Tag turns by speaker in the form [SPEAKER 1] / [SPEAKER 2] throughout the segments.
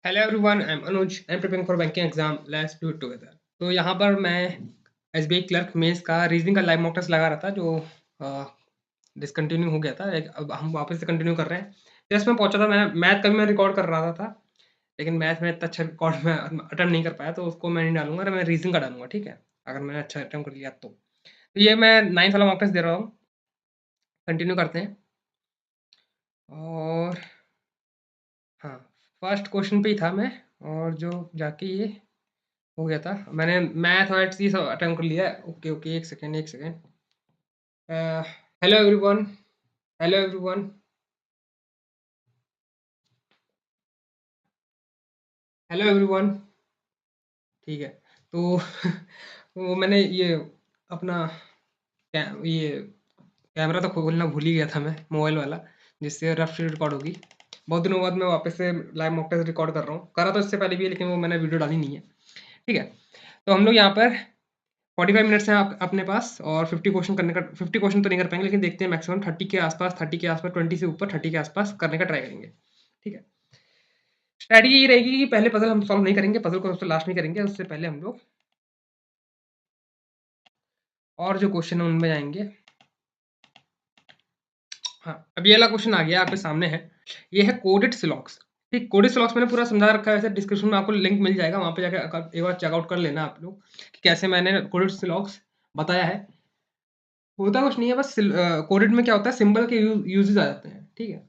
[SPEAKER 1] Hello everyone, I am Anuj. I am preparing for banking exam. Let's do it together. तो यहाँ पर मैं SBI clerk mains का reasoning का live mock test लगा रहा था, जो डिसकंटिन्यू हो गया था। अब हम वापस से कंटिन्यू कर रहे हैं। जस्ट मैं पहुंचा था, मैं मैथ का भी मैं रिकॉर्ड कर रहा था, लेकिन मैथ में इतना अच्छा रिकॉर्ड मैं अटेम्प्ट नहीं कर पाया, तो उसको मैं नहीं डालूंगा। मैं रीजनिंग का डालूंगा, ठीक है, अगर मैंने अच्छा अटेम्प्ट कर लिया तो ये मैं 9th वाला मॉक टेस्ट दे रहा हूँ। कंटिन्यू करते हैं। और हाँ, फर्स्ट क्वेश्चन पे ही था मैं, और जो जाके ये हो गया था। मैंने मैथ और ये सब अटेम्प्ट कर लिया है। ओके ओके, एक सेकेंड एक second. Hello everyone, hello everyone, hello everyone. ठीक है। तो वो मैंने ये अपना ये कैमरा तो खोलना भूल ही गया था मैं, मोबाइल वाला, जिससे रफ रिकॉर्ड होगी। बहुत दिनों बाद मैं वापस से लाइव मॉक टेस्ट रिकॉर्ड कर रहा हूँ। करा तो इससे पहले भी है, लेकिन वो मैंने वीडियो डाली नहीं है। ठीक है। तो हम लोग यहाँ पर 45 मिनट्स हैं अपने पास, और 50 क्वेश्चन करने का। 50 क्वेश्चन तो नहीं कर पाएंगे, लेकिन देखते हैं मैक्सिमम 30 के आसपास, 30 के आसपास, 20 से ऊपर 30 के आसपास करने का ट्राई करेंगे। ठीक है। स्ट्रैटेजी ये रहेगी कि पहले पजल हम सॉल्व नहीं करेंगे, पजल को सबसे लास्ट में करेंगे। उससे पहले हम लोग और जो क्वेश्चन है उनमें जाएंगे। हाँ, अब ये वाला क्वेश्चन आ गया, आपके सामने है। ये है कोडेड सिलॉक्स। ठीक, कोडेड सिलॉक्स मैंने पूरा समझा रखा है, वैसे डिस्क्रिप्शन में आपको लिंक मिल जाएगा, वहाँ पे जाकर एक बार चेकआउट कर लेना आप लोग कि कैसे मैंने कोडेड सिलॉक्स बताया है। होता कुछ नहीं है, बस कोडेड में क्या होता है, सिंबल के यूजेस आ जाते हैं। ठीक है।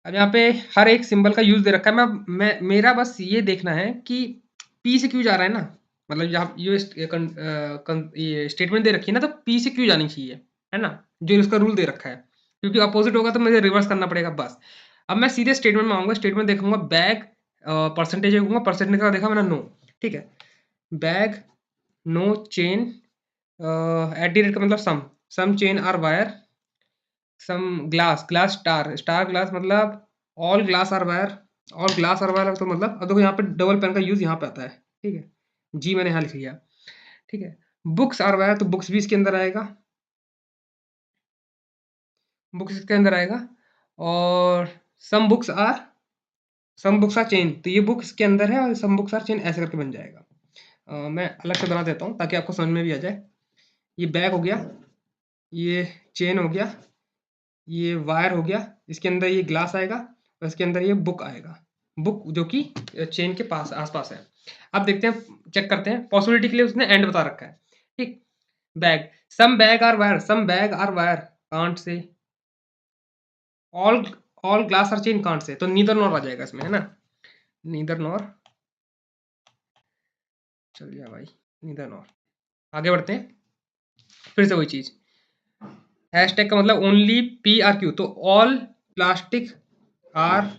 [SPEAKER 1] अब यहाँ पे हर एक सिंबल का यूज दे रखा है। मैं मेरा बस ये देखना है कि पी से क्यू जा रहा है ना, मतलब यहाँ ये स्टेटमेंट दे रखी है ना, तो पी से क्यू जानी चाहिए, है ना, जो इसका रूल दे रखा है। क्योंकि अपोजिट होगा तो मुझे रिवर्स करना पड़ेगा बस। अब मैं सीधे स्टेटमेंट में आऊंगा, स्टेटमेंट देखूंगा बैग, परसेंटेज देखूंगा, परसेंटेज का देखा मैंने नो। ठीक है। Bag no chain at the rate का मतलब some chain are wire, some glass, glass star, star glass मतलब all glass are wire, all glass are wire. तो मतलब अब देखो यहाँ पे डबल पेन का यूज यहाँ पे आता है। ठीक है। जी मैंने यहाँ लिख लिया। ठीक है। बुक्स आर वायर, तो बुक्स भी इसके अंदर आएगा, बुक्स इसके अंदर आएगा। और some books are, some books are chain, तो ये बुक इसके अंदर है, और सम बुक्स आर चेन ऐसे करके बन जाएगा। मैं अलग से बना देता हूँ ताकि आपको समझ में भी आ जाए। ये बैग हो गया, ये चेन हो गया, ये वायर हो गया, इसके अंदर ये ग्लास आएगा, और इसके अंदर ये बुक आएगा, बुक जो कि चेन के पास आसपास है। अब देखते हैं, चेक करते हैं। पॉसिबिलिटी के लिए उसने एंड बता रखा है। ठीक। Bag, some bag are wire, some bag are wire, can't say all, all glass are chain, can't say, तो नीदर नॉर आ जाएगा इसमें, है ना। नीदर नॉर, चल गया भाई, नीदर नॉर। आगे बढ़ते हैं। फिर से वही चीज, हैशटैग का मतलब ओनली पी आर क्यू, तो all plastic are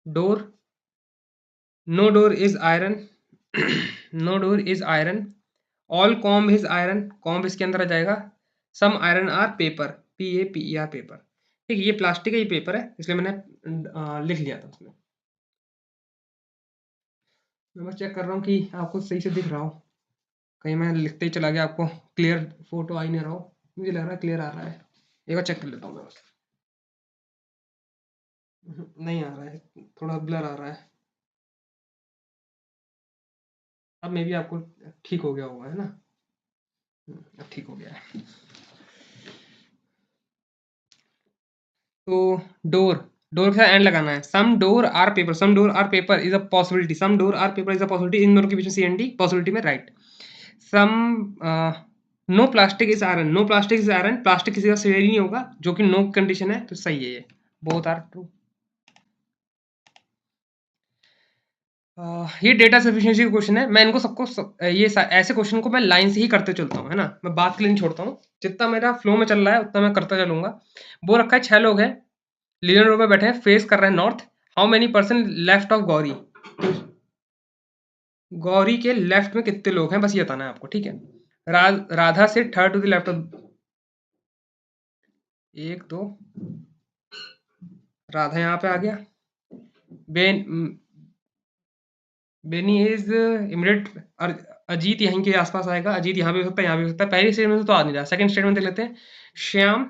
[SPEAKER 1] door, no door is iron, no door is iron, all comb is iron, comb इसके अंदर आ जाएगा। Some iron are paper, P A P E R paper. ठीक है, ये plastic है, ये पेपर है, इसलिए मैंने लिख लिया था उसमें। मैं बस चेक कर रहा हूँ कि आपको सही से दिख रहा हो, कहीं मैं लिखते ही चला गया, आपको क्लियर फोटो आ ही नहीं रहा हो। मुझे लग रहा है क्लियर आ रहा है, एक बार चेक कर लेता हूँ मैं बस। नहीं आ रहा है, थोड़ा ब्लर आ रहा है। अब मे बी आपको ठीक हो गया होगा, है ना। अब ठीक हो गया है। तो डोर, डोर के साथ एंड लगाना है। Some door are paper, some door are paper is a possibility, some door are paper is a possibility, इन दोनों के बीच में सी एन डी, पॉसिबिलिटी में right. Some no plastic is iron, no plastic is iron, plastic किसी का share ही नहीं होगा, जो कि नो कंडीशन है, तो सही है ये, बोथ आर ट्रू। ये डेटा सफिशिएंसी का क्वेश्चन है। मैं इनको सबको ऐसे क्वेश्चन को मैं लाइन से ही करते चलता हूँ, है ना, मैं बात के लिए नहीं छोड़ता हूँ। जितना मेरा फ्लो में चल रहा है उतना मैं करता चलूंगा। वो रखा है 6 लोग हैं, लिविंग रूम में बैठे हैं, फेस कर रहे हैं north. How many person left of Gauri, तो गौरी के लेफ्ट में कितने लोग हैं, बस ये बताना है आपको। ठीक है। राधा से third to the left of, एक दो, राधा यहाँ पे आ गया। Ben, Benny is immediate, Ajit यहीं के आसपास आएगा, अजीत यहाँ भी हो सकता है, यहाँ भी हो सकता है। पहले स्टेटमेंट से तो आ नहीं रहा, सेकंड स्टेटमेंट देख लेते हैं। Shyam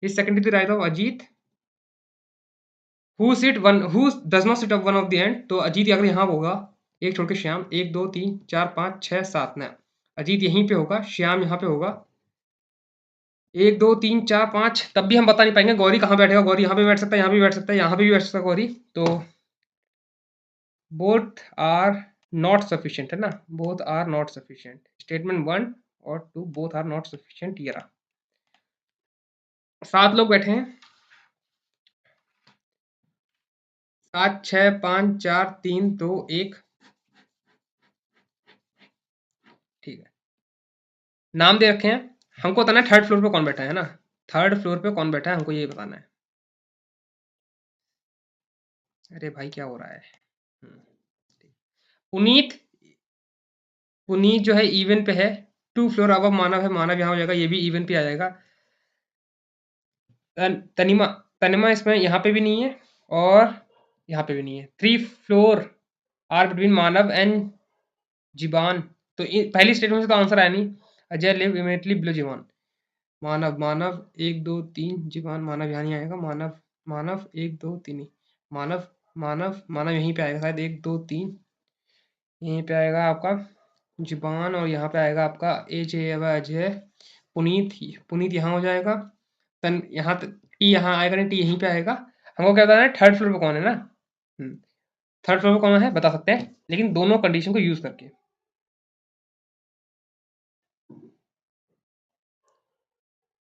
[SPEAKER 1] is second to the right of Ajit, who does not sit one of the end, तो अजीत अगर यहाँ होगा, एक छोड़ के श्याम, 1 2 3 4 5 6 7 ना, अजीत यहीं पे होगा, श्याम यहाँ पे होगा, 1 2 3 4 5, तब भी हम बता नहीं पाएंगे गौरी कहाँ बैठेगा, गौरी यहाँ पे बैठ सकता है, यहाँ पे भी बैठ सकता है, यहाँ पे भी बैठ सकता है गौरी, तो बोथ आर नॉट सफिशिएंट है ना, both are not sufficient, statement 1 और 2 बोथ आर नॉट सफिशिएंट, ये रहा। 7 लोग बैठे हैं, 7 6 5 4 3 2 1, ठीक है। नाम दे रखे हैं, हमको बताना है थर्ड फ्लोर पे कौन बैठा है ना, थर्ड फ्लोर पे कौन बैठा है हमको ये बताना है। अरे भाई क्या हो रहा है। ठीक। पुनीत, पुनीत जो है इवन पे है, 2 फ्लोर अब मानव है, मानव यहाँ हो जाएगा, ये भी इवन पे आ जाएगा। तनिमा, तनिमा इसमें यहाँ पे भी नहीं है और यहाँ पे भी नहीं है। 3 floor are between Manav and Jeevan, तो पहली स्टेटमेंट से तो आंसर आया नहीं। Ajay live immediately below Jeevan, Manav, Manav 1 2 3, Jeevan, Manav यहाँ नहीं आएगा, मानव, मानव 1 2 3 ही, मानव, मानव, मानव यहीं पे आएगा शायद, 1 2 3 यहीं पे आएगा आपका जीवान, और यहाँ पे आएगा आपका अजय, पुनीत, पुनीत यहाँ हो जाएगा, तन यहाँ टी यहाँ आएगा नहीं, टी यहीं पे आएगा। हमको क्या बताना है, थर्ड फ्लोर पे कौन है ना, थर्ड फ्लोर पे कौन है बता सकते हैं, लेकिन दोनों कंडीशन को यूज करके।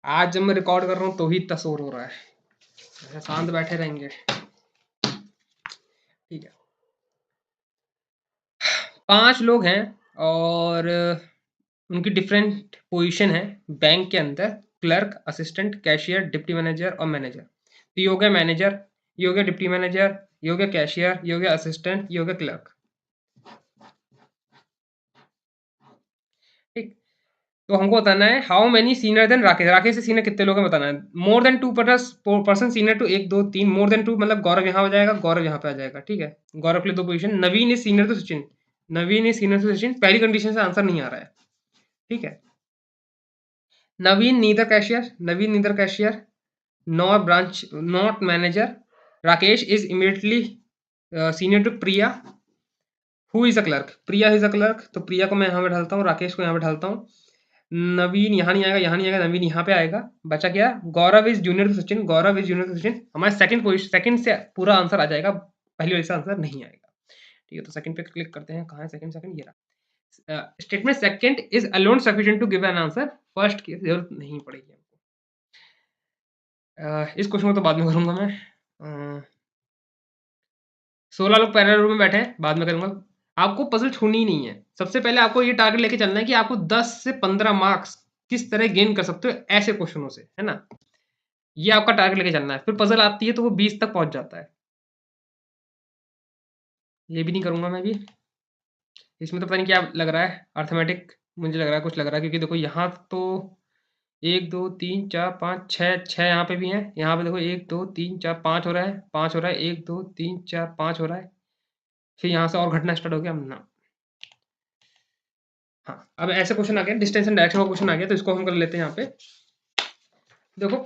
[SPEAKER 1] आज जब मैं रिकॉर्ड कर रहा हूँ तो ही इतना शोर हो रहा है, ऐसे शांत बैठे रहेंगे, ठीक है। 5 लोग हैं और उनकी डिफरेंट पोजीशन है बैंक के अंदर, clerk, assistant, cashier, deputy manager और मैनेजर। तो ये हो गया मैनेजर, ये हो गया डिप्टी मैनेजर, ये हो गया कैशियर, ये हो गया असिस्टेंट, ये हो गया क्लर्क, ठीक। तो हमको बताना है how many senior than Rakesh, Rakesh से सीनियर कितने लोग हैं बताना है। More than 2 person senior to 1 2 3, more than 2 मतलब गौरव यहाँ हो जाएगा, गौरव यहाँ पे आ जाएगा, ठीक है। गौरव के लिए 2 position, Naveen is senior to Sachin, Naveen is senior to Sachin, पहली कंडीशन से आंसर नहीं आ रहा है, ठीक है। Naveen neither cashier, Naveen neither cashier, not branch, not manager, Rakesh is immediately senior to Priya, who is a clerk, Priya is a clerk, तो प्रिया को मैं यहाँ बैठाता हूँ, राकेश को यहाँ बैठाता हूँ, नवीन यहाँ नहीं आएगा, यहाँ नहीं आएगा, नवीन यहाँ पे आएगा, बचा क्या, Gaurav is junior to Sachin, Gaurav is junior to Sachin, हमारे सेकंड पोजीशन, सेकंड से पूरा आंसर आ जाएगा, पहली वाली से आंसर नहीं आएगा, ठीक है। तो सेकंड पे क्लिक करते हैं, कहाँ है सेकंड, सेकंड ये रहा। Statement second is alone sufficient to give an answer, first की जरूरत नहीं पड़ेगी हमको। इस क्वेश्चन को तो बाद में करूंगा मैं। 16 लोग पैरेलल रूम में बैठे हैं, बाद में करूंगा। आपको पजल छोड़नी ही नहीं है, सबसे पहले आपको ये टारगेट लेके चलना है कि आपको 10 से 15 मार्क्स किस तरह गेन कर सकते हो ऐसे क्वेश्चनों से, है ना। ये आपका टारगेट लेके चलना है, फिर पजल आती है तो वो 20 तक पहुंच जाता है। ये भी नहीं करूंगा मैं भी, इसमें तो पता नहीं क्या लग रहा है, अर्थमेटिक मुझे लग रहा है, कुछ लग रहा है, क्योंकि देखो यहाँ तो 1 2 3 4 5 6, 6 यहाँ पे भी हैं, यहाँ पे देखो 1 2 3 4 5 हो रहा है, 5 हो रहा है, 1 2 3 4 5 हो रहा है, फिर यहाँ से और घटना स्टार्ट हो गया ना। हाँ, अब ऐसे क्वेश्चन आ गया, डिस्टेंस एंड डायरेक्शन का क्वेश्चन आ गया, तो इसको हम कर लेते हैं यहाँ पे। देखो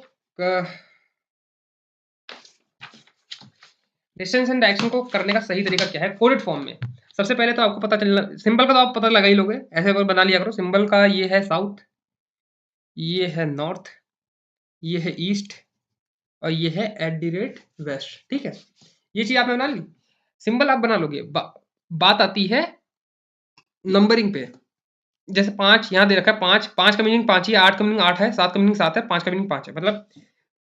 [SPEAKER 1] डिस्टेंस एंड डायरेक्शन को करने का सही तरीका क्या है कोडेड फॉर्म में। सबसे पहले तो आपको पता चलना, सिंबल का तो आप पता लगा ही लोगे, ऐसे बना लिया करो सिंबल का, ये है साउथ, ये है नॉर्थ, ये है ईस्ट, और ये है @वेस्ट, ठीक है। ये चीज आपने बना ली, सिंबल आप बना लोगे। बात आती है नंबरिंग पे, जैसे 5 यहाँ दे रखा है, 5 5 का मीनिंग 5 ही है, 8 का मीनिंग 8 है, 7 का मीनिंग 7 है, 5 का मीनिंग 5 है, मतलब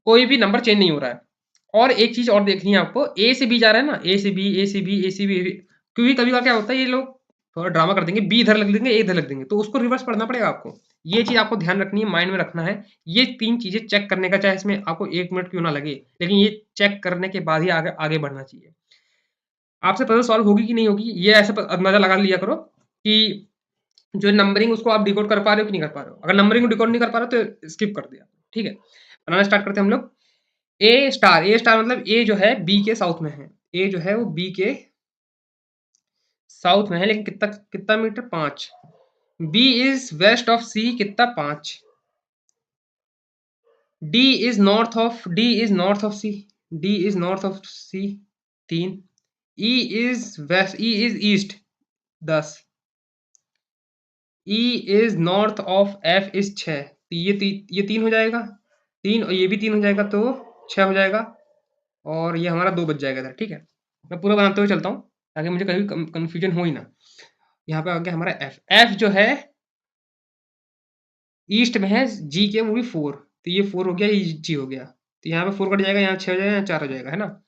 [SPEAKER 1] कोई भी नंबर चेंज नहीं हो रहा है। और एक चीज और देखनी है आपको, ए से बी जा रहा है ना, ए से बी, ए से बी, ए से बी, क्योंकि कभी बार क्या होता है ये लोग थोड़ा ड्रामा कर देंगे, बी इधर लग देंगे, ए इधर लग देंगे, तो उसको रिवर्स पढ़ना पड़ेगा आपको। ये चीज आपको ध्यान रखनी है, माइंड में रखना है। ये 3 चीजें चेक करने का, चाहे इसमें आपको 1 मिनट क्यों ना लगे, लेकिन ये चेक करने के बाद ही आगे आगे बढ़ना चाहिए। आपसे पजल सॉल्व होगी कि नहीं होगी, ये ऐसे अंदाजा लगा लिया करो कि जो नंबरिंग उसको आप डिकोड कर पा रहे हो कि नहीं कर पा रहे हो। अगर नंबरिंग को डिकोड नहीं कर पा रहे हो तो स्किप कर दिया, ठीक है। बनाना स्टार्ट करते हैं हम लोग। ए स्टार, ए स्टार मतलब ए जो है बी के साउथ में है, ए जो है वो बी के साउथ में है, लेकिन कितना कितना meter, 5। B is west of C, कितना, 5। D is north of C, D is north of C 3, E is west, E is east 10, E is north of F is 6, तो ये 3 हो जाएगा, 3 और ये भी 3 हो जाएगा तो 6 हो जाएगा, और ये हमारा 2 बच जाएगा इधर। ठीक है, मैं पूरा बनाते हुए चलता हूँ ताकि मुझे कभी कंफ्यूजन हो ही ना। यहाँ पे आ गया हमारा एफ, एफ जो है ईस्ट में है जी के, वो भी 4, तो ये 4 हो गया, ये जी हो गया, तो यहाँ पे 4 कट जाएगा, यहाँ 6 हो जाएगा, यहाँ 4 हो जाएगा, है ना।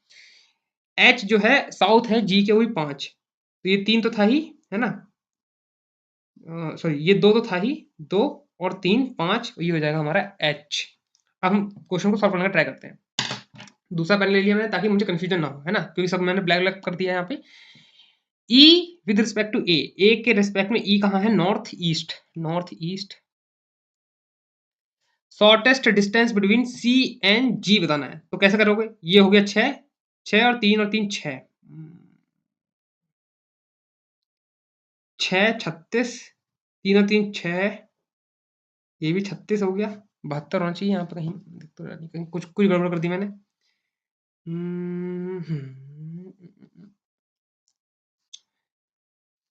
[SPEAKER 1] एच जो है साउथ है जी के, वो भी 5, तो ये 3 तो था ही, है ना, सॉरी ये 2 तो था ही, 2 और 3 5, ये हो जाएगा हमारा एच। अब हम क्वेश्चन को सॉल्व करने का ट्राई करते हैं। दूसरा पेन ले लिया मैंने ताकि मुझे कंफ्यूजन ना हो, है ना, क्योंकि सब मैंने ब्लैक ब्लैक कर दिया है यहाँ पे। E with respect to A के रिस्पेक्ट में ई कहाँ है, north east, north east. Shortest distance between C and G बताना है, तो कैसे करोगे, ये हो गया 6, 6 और 3 6, 6 36, 3 और 3 6, ये भी 36 हो गया, 72 होना चाहिए यहाँ पे, कहीं दिख तो रहा नहीं, कहीं कुछ कुछ गड़बड़ कर दी मैंने।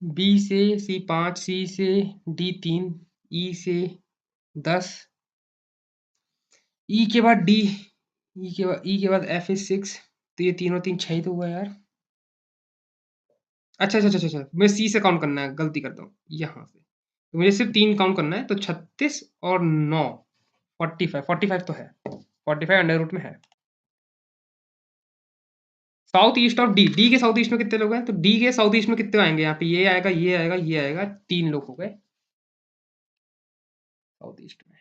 [SPEAKER 1] बी से सी 5, सी से डी 3, ई से 10, ई के बाद डी, ई के बाद एफ इज 6, तो ये 3 और 3 6 ही तो हुआ यार। अच्छा अच्छा अच्छा अच्छा, मैं सी से काउंट करना है, गलती करता हूँ यहाँ से, तो मुझे सिर्फ 3 काउंट करना है, तो 36 और 9 45, 45 तो है, 45 अंडर रूट में है। South east of D, D के साउथ ईस्ट में कितने लोग हैं, तो डी के साउथ ईस्ट में कितने आएंगे, यहाँ पे ये आएगा, ये आएगा, ये आएगा, 3 लोग हो गए साउथ ईस्ट में।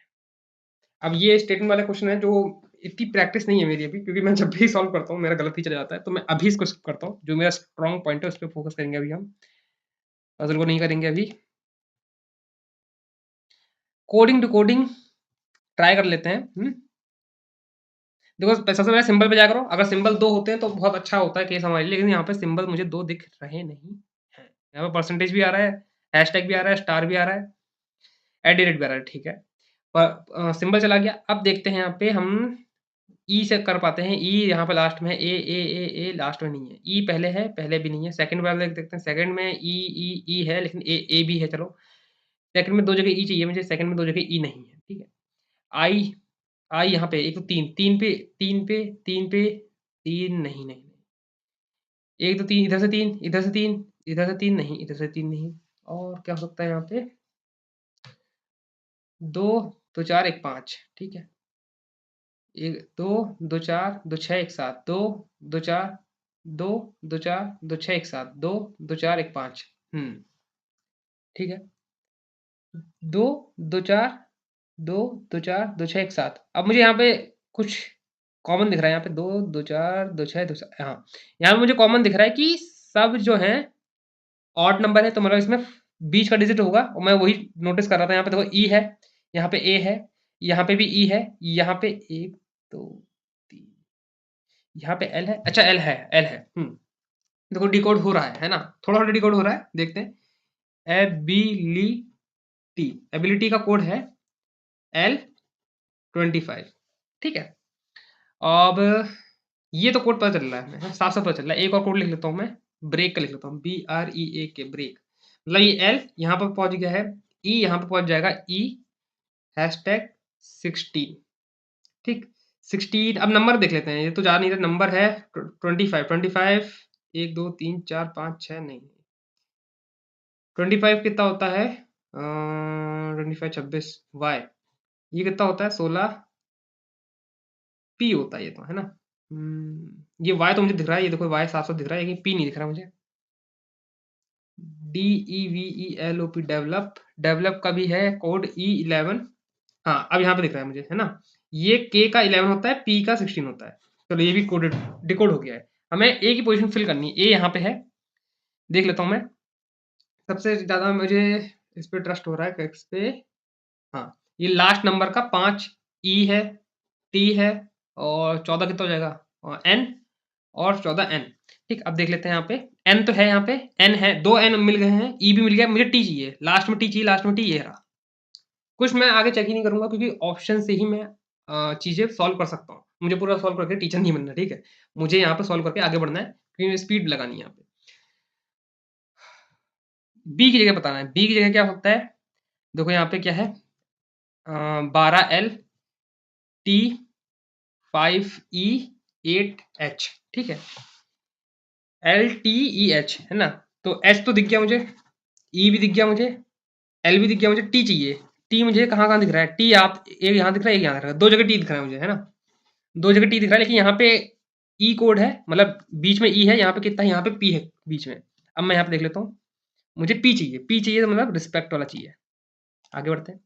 [SPEAKER 1] अब ये स्टेटमेंट वाला क्वेश्चन है जो इतनी प्रैक्टिस नहीं है मेरी अभी, क्योंकि मैं जब भी सॉल्व करता हूँ मेरा गलत ही चला जाता है, तो मैं अभी इसको skip करता हूँ, जो मेरा स्ट्रॉन्ग पॉइंट है उस पर फोकस करेंगे अभी हम, पजल को नहीं करेंगे अभी। कोडिंग टू कोडिंग ट्राई कर लेते हैं। देखो सबसे पहले सिंबल पे जा करो, अगर सिंबल 2 होते हैं तो बहुत अच्छा होता है केस हमारे लिए, लेकिन यहाँ पे सिंबल मुझे 2 दिख रहे नहीं हैं। यहाँ पे परसेंटेज भी आ रहा है, हैशटैग भी आ रहा है, स्टार भी आ रहा है, एट भी आ रहा है, ठीक है, पर सिंबल चला गया। अब देखते हैं यहाँ पे हम ई से कर पाते हैं, ई यहाँ पे लास्ट में है, ए लास्ट में नहीं है, ई पहले है, पहले भी नहीं है, सेकंड वाला देखते हैं, सेकंड में ई है, लेकिन ए भी है, चलो सेकंड में 2 जगह ई चाहिए मुझे, सेकंड में 2 जगह ई नहीं है, ठीक है। आई, आई यहाँ पे एक तो 3, 3 पे 3 पे 3 पे 3 नहीं, नहीं, एक तो 3 इधर से 3 इधर से 3 इधर से 3 नहीं, इधर से 3 नहीं, और क्या हो सकता है यहाँ पे, 2 2 4 1 5, ठीक है, 1 2 2 4 2 6 1 7, 2 2 4 2 2 4 2 6 1 7, 2 2 4 1 5, ठीक है, 2 2 4 2 2 4 2 6 1 7। अब मुझे यहाँ पे कुछ कॉमन दिख रहा है, यहाँ पे 2 2 4 2 6 2 7, हाँ यहाँ पे मुझे कॉमन दिख रहा है कि सब जो है ऑड नंबर है, तो मतलब इसमें बीच का डिजिट होगा, और मैं वही नोटिस कर रहा था। यहाँ पे देखो ई है, यहाँ पे ए है, यहाँ पे भी ई है, यहाँ पे 1 2 3, यहाँ पे एल है, अच्छा एल है, एल है, देखो डिकोड हो रहा है ना, थोड़ा थोड़ा डिकोड हो रहा है, देखते हैं। एबिलिटी, एबिलिटी का कोड है L25, ठीक है। अब ये तो कोड पता चल रहा है, हमें साफ साफ पता चल रहा है। एक और कोड लिख लेता हूँ मैं, ब्रेक का लिख लेता हूँ, BREAK, ब्रेक, मतलब ये एल यहाँ पर पहुंच गया है, ई यहाँ पर पहुंच जाएगा, ई हैशटैग 16, ठीक, 16। अब नंबर देख लेते हैं, ये तो जा नहीं रहा, नंबर है 25, 25 1 2 3 4 5 6 नहीं, 25 कितना होता है, 25 26 वाई, ये कितना होता है 16 पी होता है ये तो, है ना। ये वाई तो मुझे दिख रहा है, ये देखो वाई साफ साफ दिख रहा है, लेकिन पी नहीं दिख रहा मुझे। DEVELOP, डेवलप, डेवलप का भी है कोड E11, हाँ अब यहाँ पे दिख रहा है मुझे, है ना, ये के का 11 होता है, पी का 16 होता है, चलो ये भी कोडेड डिकोड हो गया है। हमें ए की पोजीशन फिल करनी है, ए यहाँ पे है, देख लेता हूँ मैं, सबसे ज़्यादा मुझे इस पे ट्रस्ट हो रहा है, इस पे, हाँ ये लास्ट नंबर का 5 ई है, टी है, और 14 कितना हो जाएगा, एन, और 14 एन, ठीक। अब देख लेते हैं यहाँ पे, एन तो है, यहाँ पे एन है, 2 एन मिल गए हैं, ई भी मिल गया, मुझे टी चाहिए, लास्ट में टी चाहिए, लास्ट में टी, ये रहा। कुछ मैं आगे चेक ही नहीं करूंगा, क्योंकि ऑप्शन से ही मैं चीजें सॉल्व कर सकता हूँ, मुझे पूरा सॉल्व करके टीचर नहीं बनना, ठीक है? मुझे यहाँ पे सॉल्व करके आगे बढ़ना है, क्योंकि स्पीड लगानी है यहाँ पे। बी की जगह बताना है, बी की जगह क्या हो सकता है? देखो यहाँ पे क्या है, 12L T 5E 8H, ठीक है? LTEH है ना? तो H तो दिख गया मुझे, E भी दिख गया मुझे, L भी दिख गया मुझे, T चाहिए। T मुझे कहाँ-कहाँ दिख रहा है? T आप एक यहाँ दिख रहा है, एक यहाँ दिख रहा है, 2 जगह T दिख रहा है मुझे, है ना? 2 जगह T दिख रहा है, लेकिन यहाँ पे E कोड है, मतलब बीच में E है, यहाँ पे कितना है? यहाँ पे P है बीच में। अब मैं यहाँ पे देख लेता हूँ, मुझे P चाहिए, P चाहिए तो मतलब रिस्पेक्ट वाला चाहिए। आगे बढ़ते हैं।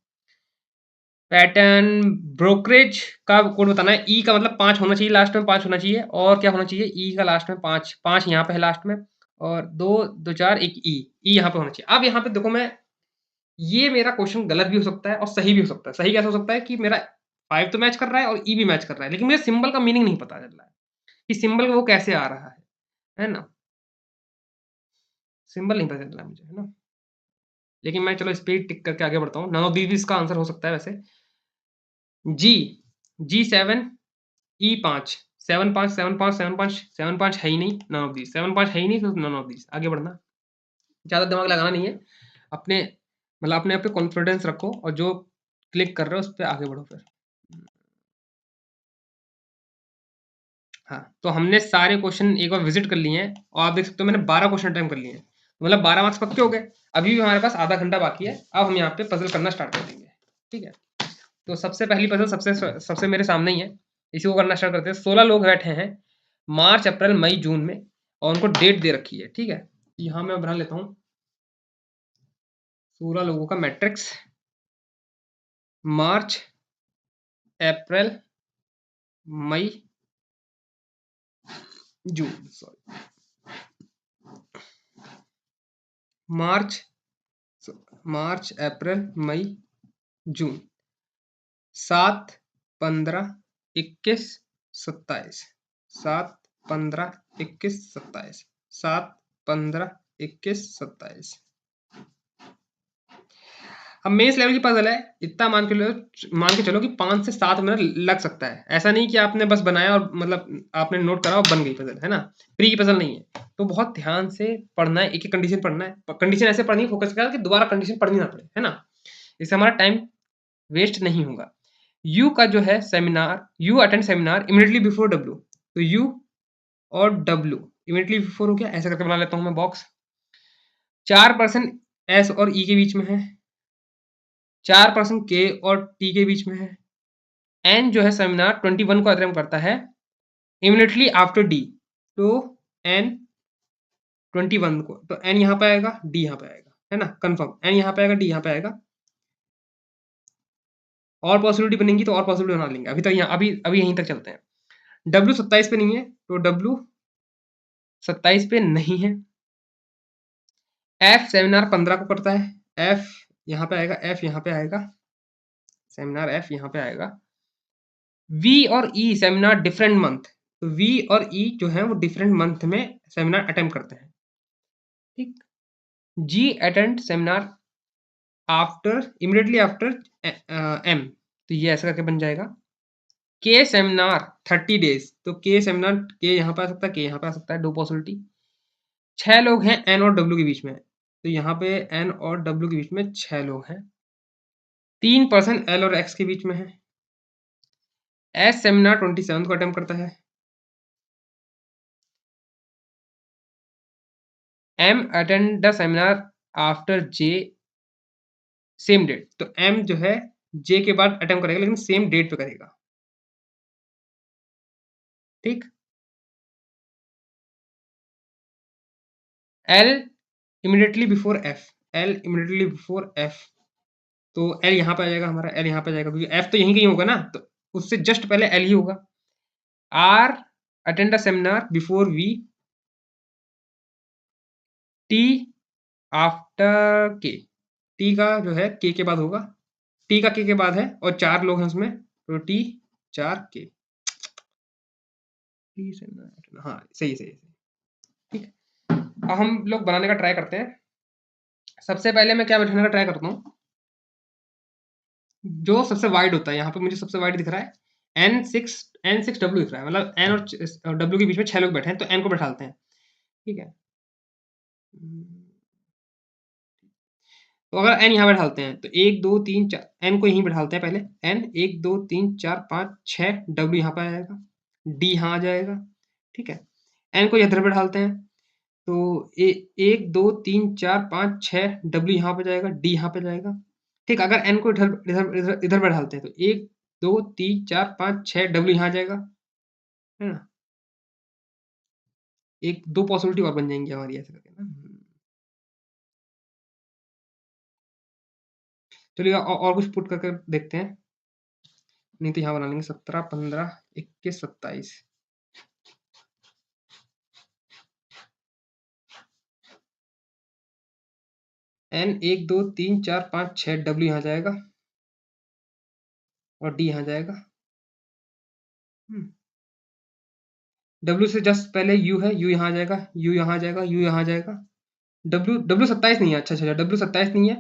[SPEAKER 1] पैटर्न ब्रोकरेज का कोड बताना है। ई का मतलब 5 होना चाहिए, लास्ट में 5 होना चाहिए, और क्या होना चाहिए? ई का लास्ट में 5, 5 यहाँ पे है लास्ट में, और 2 2 4 1 ई, ई यहाँ पे होना चाहिए। अब यहाँ पे देखो, मैं ये मेरा क्वेश्चन गलत भी हो सकता है और सही भी हो सकता है। सही कैसे हो सकता है कि मेरा 5 तो मैच कर रहा है और ई भी मैच कर रहा है, लेकिन मुझे सिंबल का मीनिंग नहीं पता चल रहा है कि सिंबल वो कैसे आ रहा है ना? सिंबल नहीं पता चल रहा है मुझे, है ना? लेकिन मैं चलो इस पे टिक करके आगे बढ़ता हूँ। नन ऑफ दीज इसका आंसर हो सकता है वैसे। जी, G7 E5, 7 5 7 5 7 5 7 5 है ही नहीं, नन ऑफ दीज 7 5 है ही नहीं, तो नन ऑफ दीज। आगे बढ़ना, ज़्यादा दिमाग लगाना नहीं है, अपने मतलब अपने आप पे कॉन्फिडेंस रखो और जो क्लिक कर रहे हो उस पे आगे बढ़ो फिर। हाँ, तो हमने सारे क्वेश्चन एक बार विजिट कर लिए हैं और आप देख सकते हो मैंने 12 क्वेश्चन अटेम्प्ट कर लिए हैं, मतलब 12 मार्क्स पक्के हो गए। अभी भी हमारे पास आधा घंटा बाकी है, अब हम यहाँ पे पजल करना स्टार्ट कर देंगे, ठीक है? तो सबसे पहली पजल सबसे सबसे मेरे सामने ही है, इसी को करना स्टार्ट करते हैं। 16 लोग बैठे हैं मार्च अप्रैल मई जून में, और उनको डेट दे रखी है, ठीक है? यहाँ मैं बना लेता हूँ 16 लोगों का मैट्रिक्स, मार्च अप्रैल मई जून, सॉरी मार्च अप्रैल मई जून, 7 15 21 27, 7 15 21 27, 7 15 21 27। अब मेंस लेवल की पजल है, इतना मान के चलो कि 5 से 7 मिनट लग सकता है। ऐसा नहीं कि आपने बस बनाया और मतलब आपने नोट करा और बन गई पजल, है ना? प्री की पजल नहीं है, तो बहुत ध्यान से पढ़ना है, एक-एक कंडीशन पढ़ना है। कंडीशन ऐसे पढ़नी है फोकस के साथ कि दोबारा कंडीशन पढ़नी ना पड़े, है ना? इससे हमारा टाइम वेस्ट नहीं होगा। यू का जो है seminar, you attend seminar immediately before W, तो यू और डब्ल्यू इमीडिएटली बिफोर हो गया, ऐसा करके बना लेता हूँ मैं बॉक्स। 4 पर्सन एस और ई के बीच में है, 4 पर्सन के और टी के बीच में है। एन जो है सेमिनार 21 को अटेम्प्ट करता है इमीडिएटली आफ्टर डी, तो एन 21 को, तो एन यहाँ पे आएगा, डी यहाँ पे आएगा, है ना? कंफर्म, एन यहाँ पे आएगा, डी यहाँ पे आएगा। और पॉसिबिलिटी बनेंगी तो और पॉसिबिलिटी बना लेंगे, अभी तक यहाँ अभी यहीं तक चलते हैं। डब्ल्यू 27 पे नहीं है, तो डब्ल्यू 27 पे नहीं है। एफ सेमिनार 15 को करता है, एफ यहाँ पे आएगा, एफ यहाँ पे आएगा, सेमिनार एफ यहाँ पे आएगा। वी और ई सेमिनार डिफरेंट मंथ, तो वी और ई जो है वो डिफरेंट मंथ में सेमिनार अटेम्प्ट करते हैं, ठीक? G attend seminar after immediately after M, तो ये ऐसा करके बन जाएगा। के सेमिनार 30 डेज, तो के सेमिनार के यहाँ पे आ सकता है, के यहाँ पे आ सकता है, 2 पॉसिबिलिटी। 6 लोग हैं एन और डब्ल्यू के बीच में, तो यहाँ पे एन और डब्ल्यू के बीच में 6 लोग हैं। 3 पर्सन एल और एक्स के बीच में है। एस सेमिनार 27 को अटेम्प्ट करता है। M attend the seminar after J same date, तो एम जो है जे के बाद अटेम्प्ट करेगा लेकिन सेम डेट पे करेगा, ठीक? L immediately before F, L immediately before F, तो एल यहाँ पे आ जाएगा हमारा, एल यहाँ पे आ जाएगा क्योंकि एफ तो यहीं कहीं होगा ना, तो उससे जस्ट पहले एल ही होगा। R attend the seminar before V, T after K, T का जो है के बाद होगा, टी का के बाद है और 4 लोग हैं उसमें, तो टी 4 के, टी सेमिनार, हाँ सही सही सही, ठीक है? अब हम लोग बनाने का ट्राई करते हैं। सबसे पहले मैं क्या बैठाने का ट्राई करता हूँ, जो सबसे वाइड होता है, यहाँ पे मुझे सबसे वाइड दिख रहा है N6 W दिख रहा है, मतलब N और W के बीच में 6 लोग बैठे हैं, तो N को बैठाते हैं, ठीक है। तो अगर N यहाँ बैठाते हैं तो 1 2 3 4, N को यहीं बैठाते हैं पहले, N 1 2 3 4 5 6, W यहाँ पे आ जाएगा, D यहाँ आ जाएगा, ठीक है। N को इधर बैठाते हैं तो 1 2 3 4 5 6, W यहाँ पे जाएगा, D यहाँ पे जाएगा, ठीक। अगर N को इधर इधर इधर इधर बैठाते हैं तो 1 2 3 4 5 6, W यहाँ जाएगा, है ना। एक दो पॉसिबिलिटी और बन जाएंगी हमारी ऐसे करके ना। चलिए और कुछ पुट करके देखते हैं, नहीं तो यहाँ बना लेंगे 17 15 21 27। N 1 2 3 4 5 6, W यहाँ जाएगा और D यहाँ जाएगा। W से जस्ट पहले U है, U यहाँ जाएगा, U यहाँ जाएगा, U यहाँ जाएगा। W 27 नहीं है, अच्छा अच्छा, W 27 नहीं है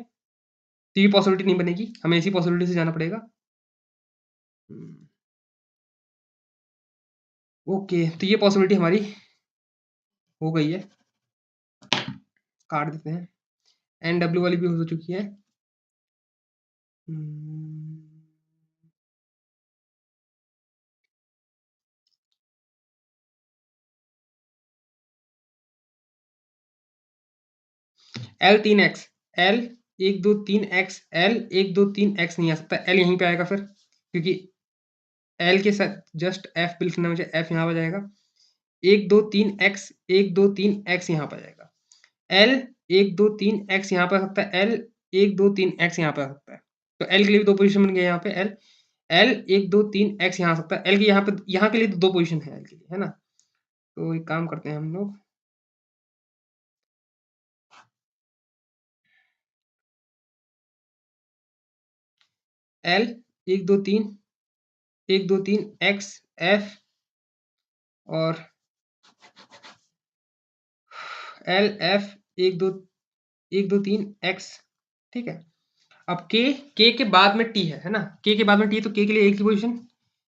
[SPEAKER 1] तो ये पॉसिबिलिटी नहीं बनेगी, हमें इसी पॉसिबिलिटी से जाना पड़ेगा। ओके, तो ये पॉसिबिलिटी हमारी हो गई है, काट देते हैं। NW वाली भी हो चुकी है। L 3x, L 1 2 3x, L 1 2 3x नहीं आ सकता, L यहीं पे आएगा फिर, क्योंकि L के साथ जस्ट F बिल करना, मुझे F यहाँ पर जाएगा। 1 2 3x 1 2 3x यहाँ पर जाएगा। L 1 2 3x यहाँ पर आ सकता है, L 1 2 3x यहाँ पर आ सकता है, तो L के लिए भी दो पोजीशन बन गए यहाँ पे। L 1 2 3x यहाँ आ सकता है, L के यहाँ के लिए तो दो पोजीशन है L के लिए, है ना। तो एक काम करते हैं हम लोग, L 1 2 3 1 2 3 x F और L F 1 2 1 2 3 x, ठीक है। अब K के बाद में T है ना, K के बाद में T, तो K के लिए एक ही पोजीशन,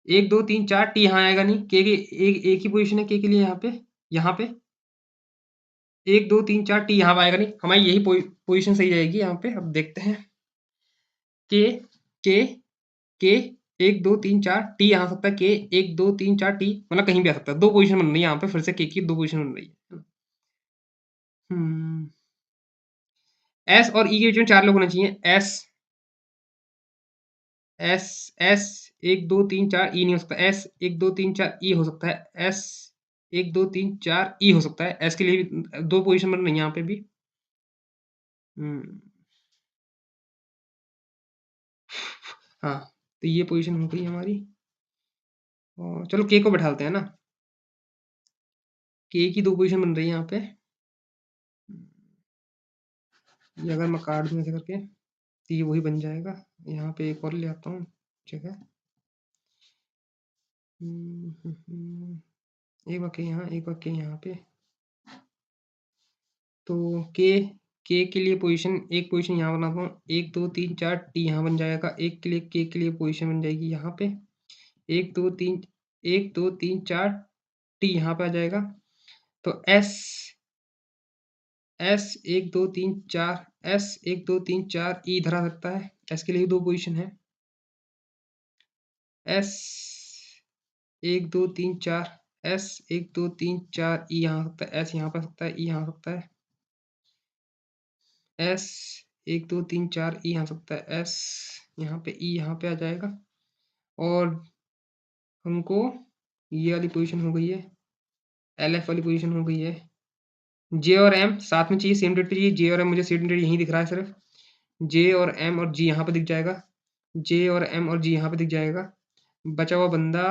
[SPEAKER 1] 1 2 3 4, T यहाँ आएगा नहीं, K के एक ही पोजीशन है K के लिए, यहाँ पे 1 2 3 4, T यहाँ आएगा नहीं, हमारी यही पोजीशन सही रहेगी यहाँ पे। अब देखते हैं, K K K 1 2 3 4, T यहाँ आ सकता है, K 1 2 3 4 T, मतलब कहीं भी आ सकता है, दो पोजीशन बन रही है यहाँ पे, फिर से K की दो पोजीशन बन रही है। S और E के बीच में 4 लोग होने चाहिए, S S S 1 2 3 4 E नहीं हो सकता, S 1 2 3 4 E हो सकता है, S 1 2 3 4 E हो सकता है, S के लिए भी दो पोजीशन बन रही है यहाँ पे भी। हाँ, तो ये पोजीशन हो गई हमारी, और चलो K को बैठाते हैं ना, K की दो पोजीशन बन रही है यहाँ पे। ये अगर मैं काट दूँ ऐसे करके तो ये वही बन जाएगा। यहाँ पे एक और ले आता हूँ जगह, एक वाक्य यहाँ, एक वाक्य यहाँ पे। तो के के लिए पोजीशन, एक पोजीशन यहाँ बनाता हूँ, 1 2 3 4 T यहाँ बन जाएगा, एक के लिए के लिए पोजीशन बन जाएगी यहाँ पे, 1 2 3 1 2 3 4 T यहाँ पे आ जाएगा। तो S 1 2 3 4 S 1 2 3 4 E इधर आ सकता है, S के लिए दो पोजीशन है, S 1 2 3 4 S 1 2 3 4 E यहाँ आ सकता है, S यहाँ पे आ सकता है, E यहाँ आ सकता है, S 1 2 3 4 E यहाँ आ सकता है, S यहाँ पे, E यहाँ पे आ जाएगा। और हमको ये वाली पोजीशन हो गई है, LF वाली पोजीशन हो गई है। J और M साथ में चाहिए, सेम डेट पे चाहिए, J और M मुझे सेम डेट यहीं दिख रहा है सिर्फ, J और M और G यहाँ पे दिख जाएगा, J और M और G यहाँ पे दिख जाएगा। बचा हुआ बंदा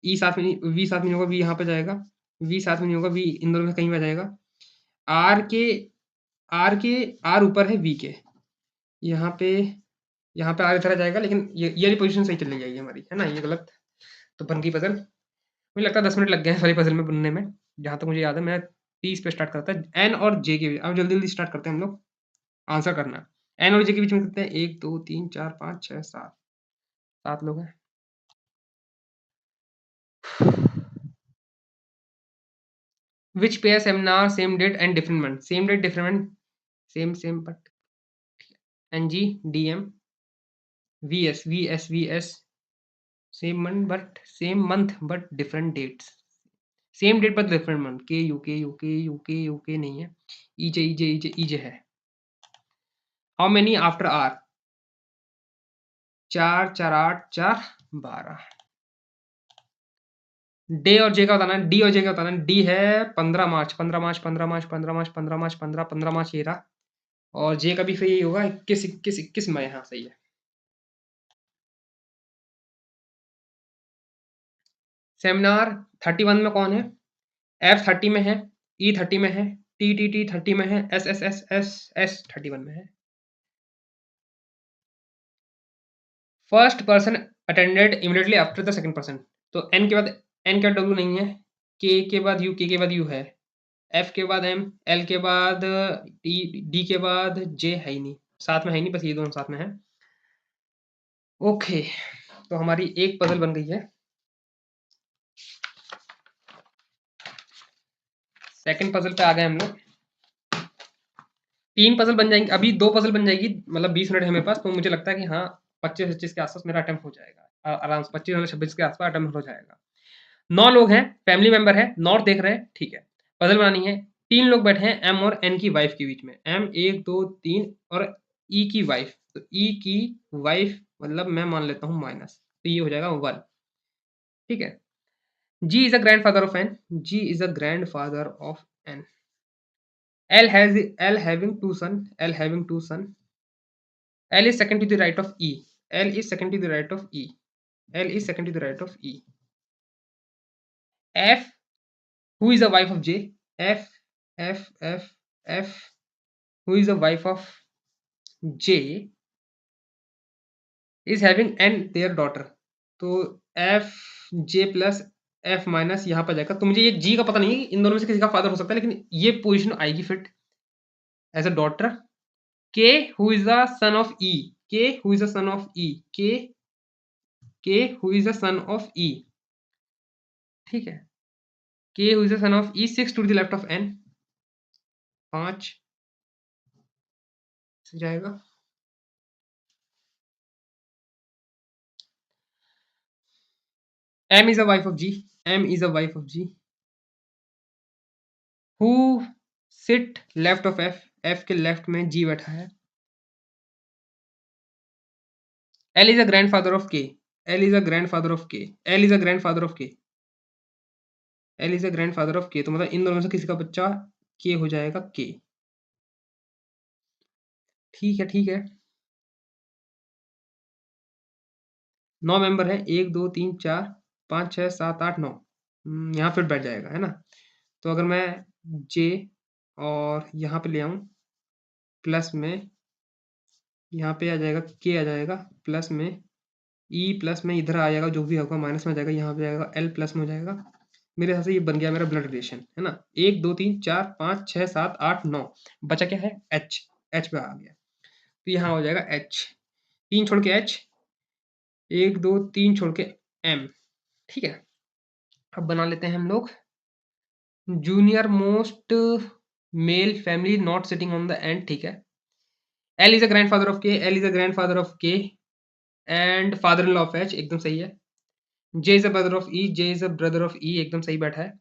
[SPEAKER 1] E साथ में नहीं, V साथ में नहीं होगा, V यहाँ पे जाएगा, V साथ में नहीं होगा, V इन दोनों में कहीं पे जाएगा। R ऊपर है V के, यहाँ पे R इधर आ जाएगा, लेकिन ये वाली पोजीशन सही चली जाएगी हमारी, है ना, ये गलत तो बन गई पजल। मुझे लगता है 10 मिनट लग गए हैं सारी पजल में बनने में, जहाँ तक मुझे याद है। मैं 30 पे स्टार्ट करता है, N और J के, अब जल्दी जल्दी स्टार्ट करते हैं हम लोग, आंसर करना। N और J के बीच में करते हैं, 1 2 3 4 5 6 7 लोग हैं। Which pair seminar same date and different month, same date different month, same but NG DM VS same month but different dates, same date but different month, के यूके नहीं है, ईजे है। How many after R, 4 4 8 4 12। D और J का बताना है, D और J का बताना है। डी है 15 मार्च 15 मार्च 15 मार्च 15 मार्च 15 मार्च 15 मार्च ये रहा, और जे का भी सही होगा 21 मई। हाँ सही है। सेमिनार 31 में कौन है, एफ 30 में है, ई 30 में है, टी 30 में है, एस 31 में है। First person attended immediately after the second person, तो एन के बाद एन के बाद डब्ल्यू नहीं है, के बाद यू, के बाद यू है, एफ के बाद एम, एल के बाद डी के बाद जे है ही नहीं, साथ में है ही नहीं, बस ये दोनों साथ में है। ओके, तो हमारी एक पजल बन गई है। सेकंड पजल पे आ गए हम लोग। 3 पजल बन जाएंगी, अभी 2 पजल बन जाएगी, मतलब 20 मिनट है मेरे पास, तो मुझे लगता है कि हाँ 25-25 के आसपास मेरा अटेम्प्ट हो जाएगा आराम से, 25-26 के आसपास अटेम्प्ट हो जाएगा। 9 लोग हैं, फैमिली मेंबर है, नॉर्थ देख रहे हैं, ठीक है। पजल बनानी है, 3 लोग बैठे हैं एम और एन की वाइफ के बीच में, एम 1 2 3 और ई की वाइफ, तो ई की वाइफ मतलब मैं मान लेता हूँ माइनस, तो ये हो जाएगा 1, ठीक है। G is a grandfather of N, G is a grandfather of N. L having two son, L having two son. L is second to the right of E. L is second to the right of E. L is second to the right of E. F, who is the wife of J? F, who is the wife of J, is having N their daughter. तो F J plus F minus यहाँ पर जाएगा, तो मुझे ये G का पता नहीं है, इन दोनों में से किसी का फादर हो सकता है, लेकिन ये पोजीशन आएगी fit as a daughter. K, who is the son of E? K, who is the son of E? K, who is the son of E? ठीक है। K, who is the son of E? 6 to the left of N, 5 से जाएगा। M is the wife of G. M is the wife of G. Who sit left of F? F के left में G बैठा है। L is the grandfather of K. L is the grandfather of K. L is the grandfather of K. L is the grandfather of K. तो मतलब इन दोनों में से किसी का बच्चा K हो जाएगा K। ठीक है, ठीक है। 9 मेंबर हैं, 1 2 3 4 5 6 7 8 9, यहाँ फिर बैठ जाएगा, है ना। तो अगर मैं J और यहाँ पे ले आऊँ, प्लस में यहाँ पे आ जाएगा K आ जाएगा, प्लस में E प्लस में इधर आ जाएगा, जो भी होगा माइनस में आ जाएगा, यहाँ पे जाएगा L प्लस में हो जाएगा। मेरे हिसाब से ये बन गया मेरा ब्लड रिलेशन, है ना। 1 2 3 4 5 6 7 8 9, बचा क्या है H, H पे आ गया, तो यहाँ हो जाएगा H, 3 छोड़ के H, 1 2 3 छोड़ के M, ठीक है। अब बना लेते हैं हम लोग junior most male family not sitting on the end, ठीक है। L is a grandfather of K, L is a grandfather of K and father-in-law of H, एकदम सही है। J is a brother of E, J is a brother of E, एकदम सही बैठा है।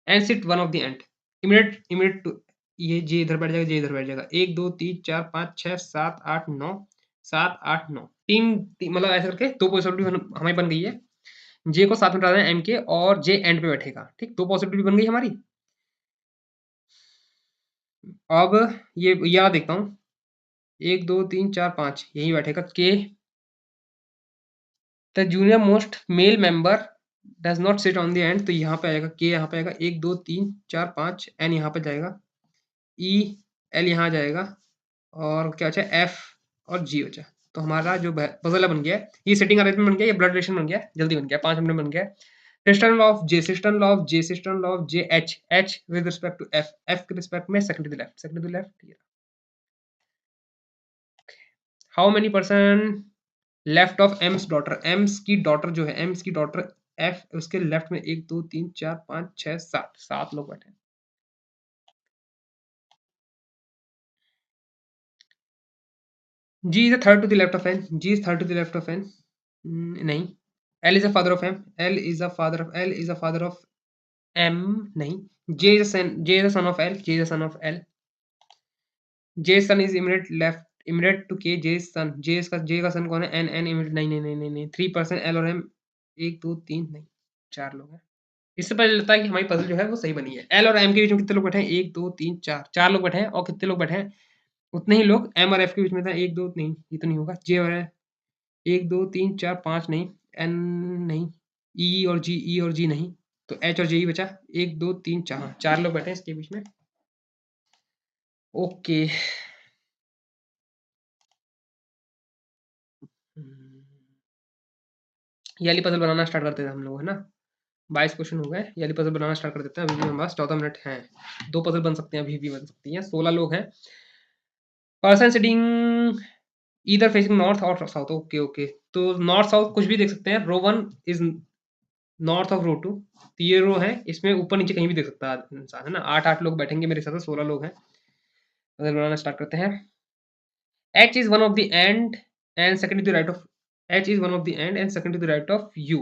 [SPEAKER 1] And sit one of the end, immediate to, ये J इधर बैठ जाएगा, J इधर बैठ जाएगा। 1 2 3 4 5 6 7 8 9, 7 8 9, तीन मतलब ऐसे करके 2 पॉसिबिलिटी हमारी बन गई है। J को साथ में डालना है M के, और J एंड पे बैठेगा, ठीक। 2 पॉसिबिलिटी बन गई हमारी। अब ये याद देखता हूँ, 1 2 3 4 5 यही बैठेगा K। The junior most male member does not sit on the end, तो यहाँ पे आएगा K, यहाँ पे आएगा 1 2 3 4 5, N यहाँ पे जाएगा, E L यहाँ जाएगा, और क्या बचा F और G बचा। तो हमारा जो पजल बन गया है, ये सिटिंग अरेंजमेंट बन गया, ये ब्लड रिलेशन बन गया, जल्दी बन गया, 5 मिनट बन गया। Sister law of J, sister law of J, sister law of J, H with respect to F, F के रिस्पेक्ट में second to the left, second to the left. How many person left of M's daughter, M's की daughter जो है, AIIMS की daughter F, उसके left में 1 2 3 4 5 6 7 लोग बैठे हैं। G is a third to the left of N. G is third to the left of N. नहीं. L is a father of M. L is a father of L is a father of M. नहीं. J is a son. J is a son of L. J is a son of L. J son is immediate left. Immediate to K. J is son. J का son कौन है? N. N immediate नहीं. 3% L और M. 1 2 3 नहीं. 4 लोग हैं. इससे पता चलता है कि हमारी पजल जो है वो सही बनी है. L और M के बीच में कितने लोग बैठे हैं? 1 2 3 4. 4 लोग बैठे हैं और कितने लोग बैठे हैं? उतने ही लोग M और F के बीच में था. 1 2 नहीं, ये तो नहीं होगा. J और L 1 2 3 4 5 नहीं. N नहीं. E और G नहीं. तो H और J ही बचा. 1 2 3 4. हाँ, 4 लोग बैठे हैं इसके बीच में. ओके. ये वाली पजल बनाना स्टार्ट करते थे हम लोग, है ना. 22 क्वेश्चन हो गए. ये वाली पजल बनाना स्टार्ट कर देते हैं. अभी भी हमारे पास 14 मिनट हैं. 2 पजल बन सकते हैं, अभी भी बन सकती हैं. 16 लोग हैं. Person sitting either facing north और साउथ. ओके. तो नॉर्थ साउथ कुछ भी देख सकते हैं. रो 1 इज नॉर्थ ऑफ रो 2. तो ये रो है, इसमें ऊपर नीचे कहीं भी देख सकता है इंसान, है ना. 8 लोग बैठेंगे मेरे हिसाब से. 16 लोग हैं. पजल बनाना स्टार्ट करते हैं. H is one of the and second to the right of H is one of the and second to the right of U.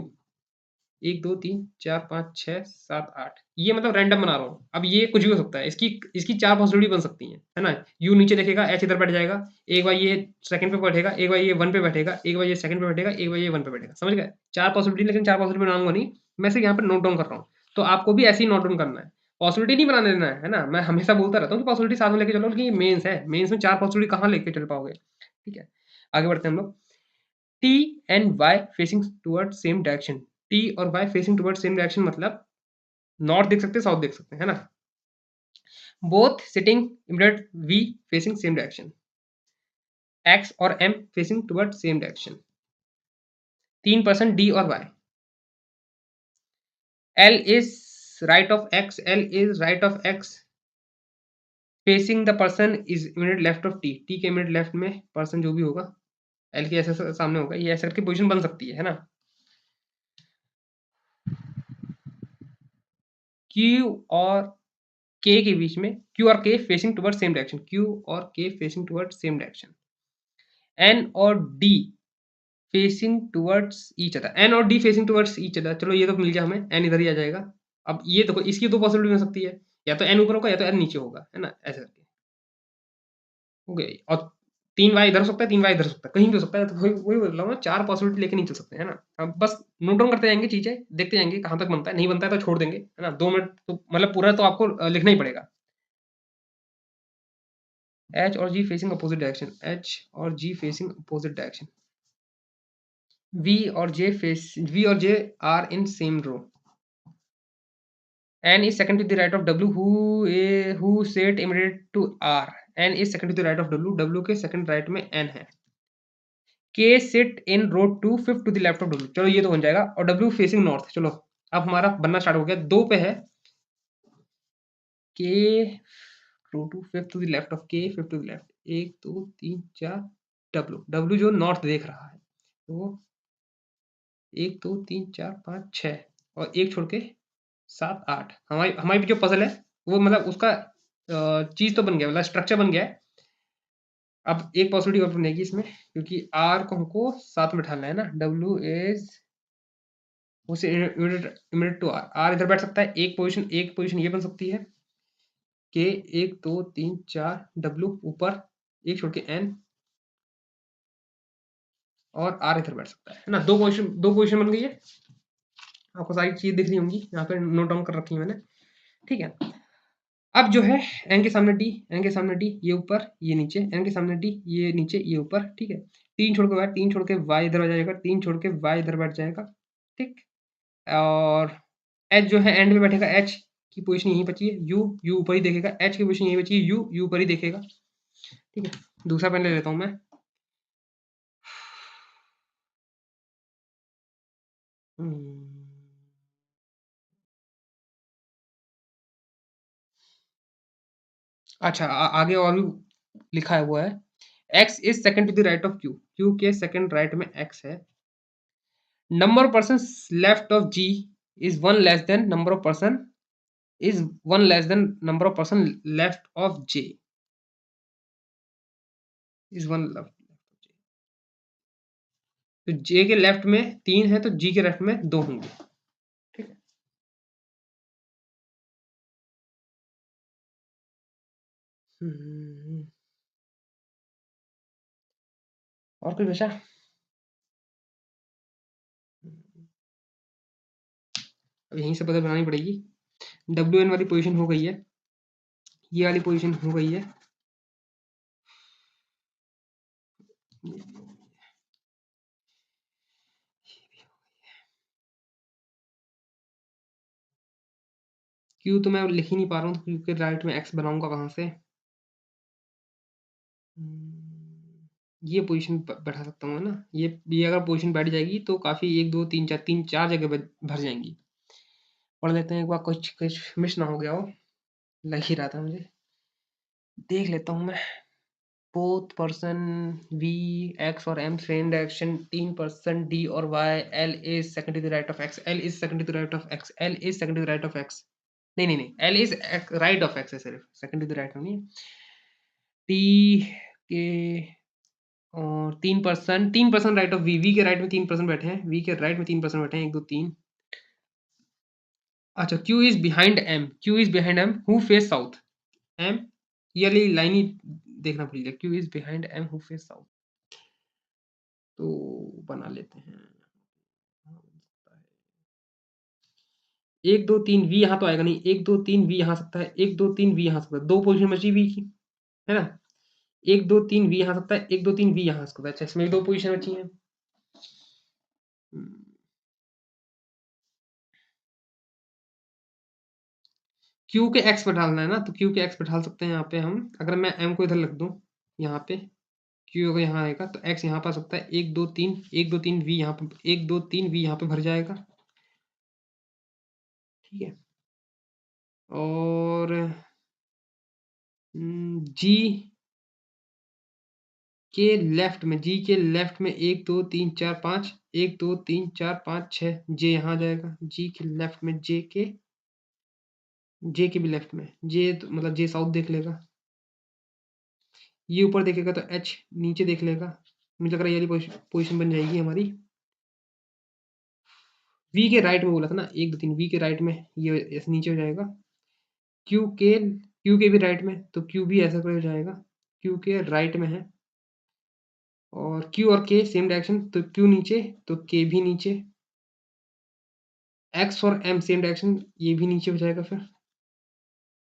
[SPEAKER 1] 1 2 3 4 5 6 7 8. ये मतलब रैंडम बना रहा हूँ. अब ये कुछ भी हो सकता है. इसकी 4 पॉसिबिलिटी बन सकती हैं, है ना. U नीचे देखेगा, H इधर बैठ जाएगा. एक बार ये सेकंड पे बैठेगा, एक बार ये 1 पे बैठेगा, एक बार ये सेकंड पे बैठेगा, एक बार ये 1 पे बैठेगा. समझ गए? 4 पॉसिबिलिटी, लेकिन 4 पॉसिबिलिटी बनाऊंगा नहीं. मैं सिर्फ यहाँ पे नोट डाउन कर रहा हूँ. तो आपको भी ऐसे ही नोट डाउन करना है. पॉसिबिलिटी नहीं बनाने देना है ना. मैं हमेशा बोलता रहता हूँ कि पॉसिबिलिटी साथ में लेके चलो, लेकिन ये मेंस है. मेंस में 4 पॉसिबिलिटी कहाँ लेके चल पाओगे. ठीक है, आगे बढ़ते हैं हम लोग. T and Y facing towards same direction. T और Y facing towards same direction मतलब नॉर्थ देख सकते हैं, साउथ देख सकते हैं, है ना. Both sitting immediate V facing same direction. X और M facing towards same direction. 3% D और Y. L is right of X. L is right of X. Facing the person is immediate left of T. T के immediate left में person जो भी होगा L के ऐसे सामने होगा. ये ऐसे करके पोजीशन बन सकती है ना. Q और K के बीच में, Q और K facing toward same direction. Q और K facing toward same direction. N और D facing towards each other. N और D facing towards each other. चलो ये तो मिल गया हमें. N इधर ही आ जाएगा. अब ये देखो, इसकी 2 पॉसिबिलिटी हो सकती है. या तो N ऊपर होगा या तो N नीचे होगा, है ना. ऐसे करके हो गया. और 3Y इधर हो सकता है, 3Y इधर हो सकता है, कहीं भी हो सकता है. तो वही बोल रहा हूँ मैं, 4 पॉसिबिलिटी लेके नहीं चल सकते, है ना. अब बस नोट डाउन करते जाएंगे चीजें, देखते जाएंगे कहाँ तक बनता है. नहीं बनता है तो छोड़ देंगे, है ना. 2 मिनट तो मतलब पूरा तो आपको लिखना ही पड़ेगा. H और G facing opposite direction. H और G facing opposite direction. V और J are in same row. N is second to the right of W who sit immediate to R. N is second to the right of W. W के second right में N है. K sit in row 2 fifth to the left of W. चलो ये तो बन जाएगा. और W facing north. चलो अब हमारा बनना स्टार्ट हो गया. 2 पे है. K row 2 fifth to the left of K fifth to the left. 1 2 3 4 W. W जो नॉर्थ देख रहा है. तो 1 2 3 4 5 6 और 1 छोड़ के 7 8. हमारी हमारी जो पजल है वो मतलब उसका चीज तो बन गया, मतलब स्ट्रक्चर बन गया है. अब एक पॉसिबिलिटी और बनेगी इसमें, क्योंकि आर को हमको साथ में ढालना है ना. डब्ल्यू इज उसे इमिडिएट टू आर. आर इधर बैठ सकता है. एक पोजीशन ये बन सकती है कि 1 2 3 4 डब्ल्यू ऊपर, एक छोड़ के एन, और आर इधर बैठ सकता है ना. दो पोजीशन बन गई है. आपको सारी चीज दिख रही होंगी, यहाँ पे नोट डाउन कर रखी है मैंने. ठीक है. अब जो है एन के सामने डी, एन के सामने डी, ये ऊपर ये नीचे, एन के सामने डी, ये नीचे ये ऊपर. ठीक है. 3 छोड़ के वाई, 3 छोड़ के वाई इधर आ जाएगा, 3 छोड़ के वाई इधर बैठ जाएगा. ठीक. और एच जो है एंड में बैठेगा. एच की पोजीशन यहीं बची है. यू ऊपर ही देखेगा. एच की पोजीशन यहीं बची है. यू ऊपर ही देखेगा. ठीक है. दूसरा पेन ले लेता हूँ मैं. अच्छा, आगे और भी लिखा है हुआ है. x is second to the right of q. q के सेकंड राइट में x है. Number of person left of g is 1 less than number of person number of person left of j is 1 left. तो जे के left में 3 है तो जी के left में 2 होंगे। ठीक है। और कोई बचा? अब यहीं से पता बनानी पड़ेगी। WN वाली पोजीशन हो गई है, ये वाली पोजीशन हो गई है, क्यू तो मैं लिख ही नहीं पा रहा हूँ, तो क्यू के राइट में एक्स बनाऊंगा कहाँ से? ये पोजीशन बैठा सकता हूँ, है ना? ये अगर पोजीशन बैठ जाएगी तो काफ़ी 1 2 3 4 3-4 जगह भर जाएंगी। पढ़ लेते हैं एक बार, कुछ कुछ मिस ना हो गया हो, लग ही रहा था मुझे। देख लेता हूँ मैं। बोथ पर्सन वी एक्स और एम सेम डायरेक्शन, 3% डी और Y, L is second to the right of X, L is second to the right of X, L is second to the right of X. नहीं नहीं नहीं, L is right of X है, सिर्फ second to the right नहीं है। T के और 3% right of we, we के राइट में 3% बैठे हैं, वी के राइट में 3% बैठे हैं, 1 2 3। अच्छा, Q is behind M, Q is behind M who face south, M ये वाली लाइन ही देखना पड़ेगा, Q is behind M who face south. तो बना लेते हैं, एक दो तीन वी यहाँ तो आएगा नहीं, 1 2 3 वी यहाँ सकता है, 1 2 3 वी यहाँ सकता है, 2 पोजीशन बची वी की, है ना? 1 2 3 वी यहाँ सकता है, 1 2 3 वी यहाँ सकता है। अच्छा, इसमें 2 पोजीशन बची हैं। क्यू के एक्स पे डालना है ना, तो क्यू के एक्स पे डाल सकते हैं यहाँ पे हम। अगर मैं एम को इधर लिख दूँ यहाँ पे, क्यू अगर यहाँ आएगा तो एक्स यहाँ पर आ सकता है, 1 2 3, 1 2 3 वी यहाँ पे, 1 2 3 वी यहाँ पे भर जाएगा। ठीक है। और जी के लेफ्ट में, जी के लेफ्ट में 1 2 3 4 5, 1 2 3 4 5 6, जे यहाँ आ जाएगा। जी के लेफ्ट में, जे के भी लेफ्ट में, जे तो मतलब जे साउथ देख लेगा, ये ऊपर देखेगा तो एच नीचे देख लेगा। मुझे लग रहा है ये वाली पोजीशन बन जाएगी हमारी। वी के राइट में बोला था ना, 1 2 3, वी के राइट में ये ऐसे नीचे हो जाएगा। क्यू के भी राइट में, तो क्यू भी ऐसा कर हो जाएगा, क्यू के राइट में है। और क्यू और के सेम डायरेक्शन, तो क्यू नीचे तो के भी नीचे। एक्स और एम सेम डायरेक्शन, ये भी नीचे हो जाएगा। फिर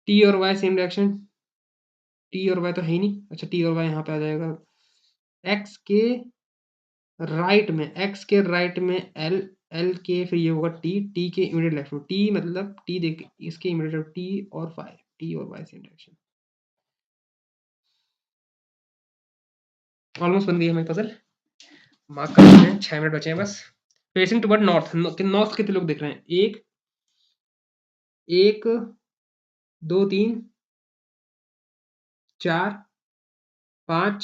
[SPEAKER 1] टी और वाई सेम डायरेक्शन, टी और वाई तो है ही नहीं। अच्छा, टी और वाई यहाँ पे आ जाएगा। एक्स के राइट में, एक्स के राइट में एल, एल के फिर ये होगा टी, टी के इमीडिएट लेफ्ट में, टी मतलब टी देख इसके इमीडिएट, टी और वाई, टी और वाई सेम डायरेक्शन। ऑलमोस्ट बन गई हमारी पजल। मार्क कर लेते हैं, 6 मिनट बचे हैं बस। फेसिंग टुवर्ड नॉर्थ, नॉर्थ कितने लोग देख रहे हैं? एक एक 2 3 4 5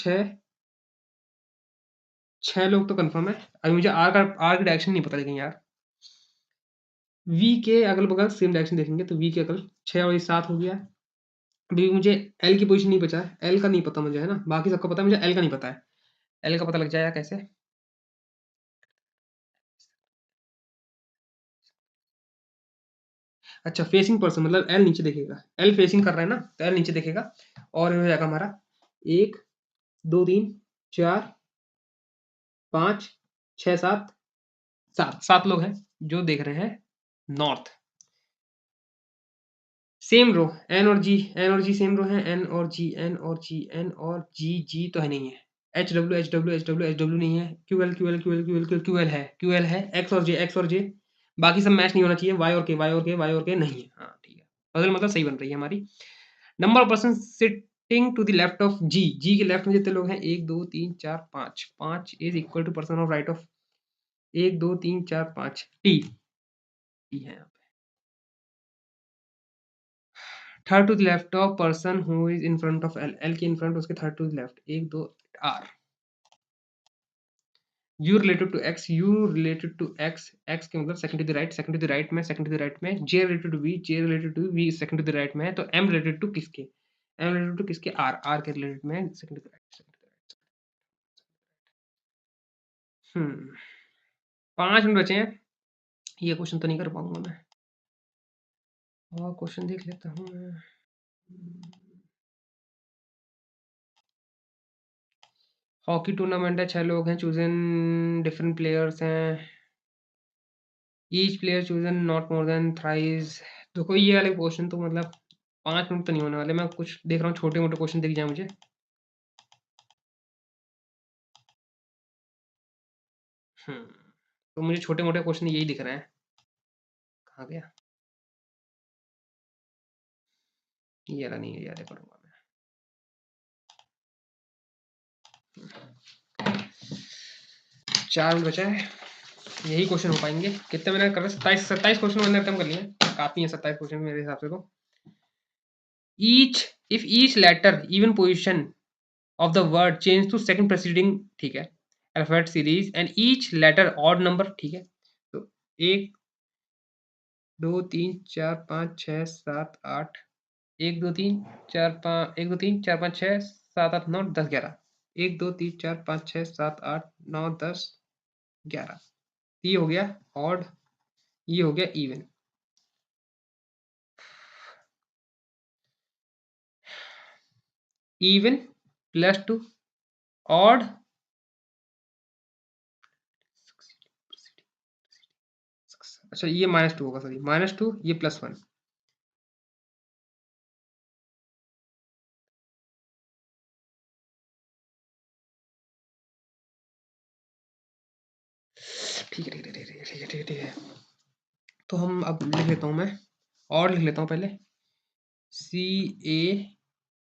[SPEAKER 1] 6 लोग तो कंफर्म है। अभी मुझे आर की डायरेक्शन नहीं पता, लेकिन यार वी के अगल बगल सेम डायरेक्शन देखेंगे तो वी के अगल 6 और 7 हो गया। अभी मुझे एल की पोजीशन नहीं बचा है, एल का नहीं पता मुझे, है ना? बाकी सबका पता है, मुझे एल का नहीं पता है। एल का पता लग जाएगा कैसे? अच्छा, फेसिंग पर्सन मतलब एल नीचे देखेगा, एल फेसिंग कर रहा है ना, तो एल नीचे देखेगा। और ये हो जाएगा हमारा 1 2 3 4 5 6 7, 7 लोग हैं जो देख रहे हैं नॉर्थ। सेम रो, एन और जी, एन और जी सेम रो है, एन और जी, एन और जी, एन और जी, जी तो है नहीं है। H W H W H W H W नहीं है। Q L Q L Q L Q L Q L है, क्यू एल है। एक्स और जे, एक्स और जे, बाकी सब मैच नहीं होना चाहिए। वाई और के, वाई और के, वाई और के नहीं है। हाँ ठीक है, पजल मतलब सही बन रही है हमारी। Number of person sitting to the left of G, G के लेफ्ट में जितने लोग हैं 1 2 3 4 5, 5 is equal to person of right of 1 2 3 4 5, T, T है। Third to the left of person who is in front of L, L के in front उसके third to the left, 1 2 R. U related to X, U related to X, X के मतलब second to the right, second to the right में, second to the right में। J related to V, J related to V second to the right में है। तो M related to किसके? M related to किसके? R, R के related में second to the right, second to the right. 5 minute बचे हैं। ये क्वेश्चन तो नहीं कर पाऊंगा मैं, और क्वेश्चन देख लेता हूँ मैं। हॉकी टूर्नामेंट है, 6 लोग हैं चूजन, डिफरेंट प्लेयर्स हैं, each player chosen not more than thrice. देखो ये वाले क्वेश्चन तो मतलब 5 मिनट तो नहीं होने वाले। मैं कुछ देख रहा हूँ छोटे मोटे क्वेश्चन दिख जाए मुझे। तो मुझे छोटे मोटे क्वेश्चन यही दिख रहे हैं। कहाँ गया ये वाला? नहीं याद करूंगा मैं। 4 मिनट बचा है, यही क्वेश्चन हो पाएंगे। कितने मैंने कर रहे? 27 क्वेश्चन मैंने अटेम्प्ट कर लिए, काफी है 27 क्वेश्चन मेरे हिसाब से। तो each letter even position of the word change to second preceding, ठीक है, alphabet series, and each letter odd number, ठीक है। तो 1 2 3 4 5 6 7 8, 1 2 3 4 5, 1 2 3 4 5 6 7 8 9 10 11, 1 2 3 4 5 6 7 8 9 10 11। ये हो गया ऑड, ये हो गया इवन। इवन +2, ऑड अच्छा ये -2 होगा, सॉरी -2, ये +1। ठीक है ठीक है ठीक है ठीक है ठीक है ठीक है। तो हम अब लिख लेता हूँ मैं, और लिख लेता हूँ पहले,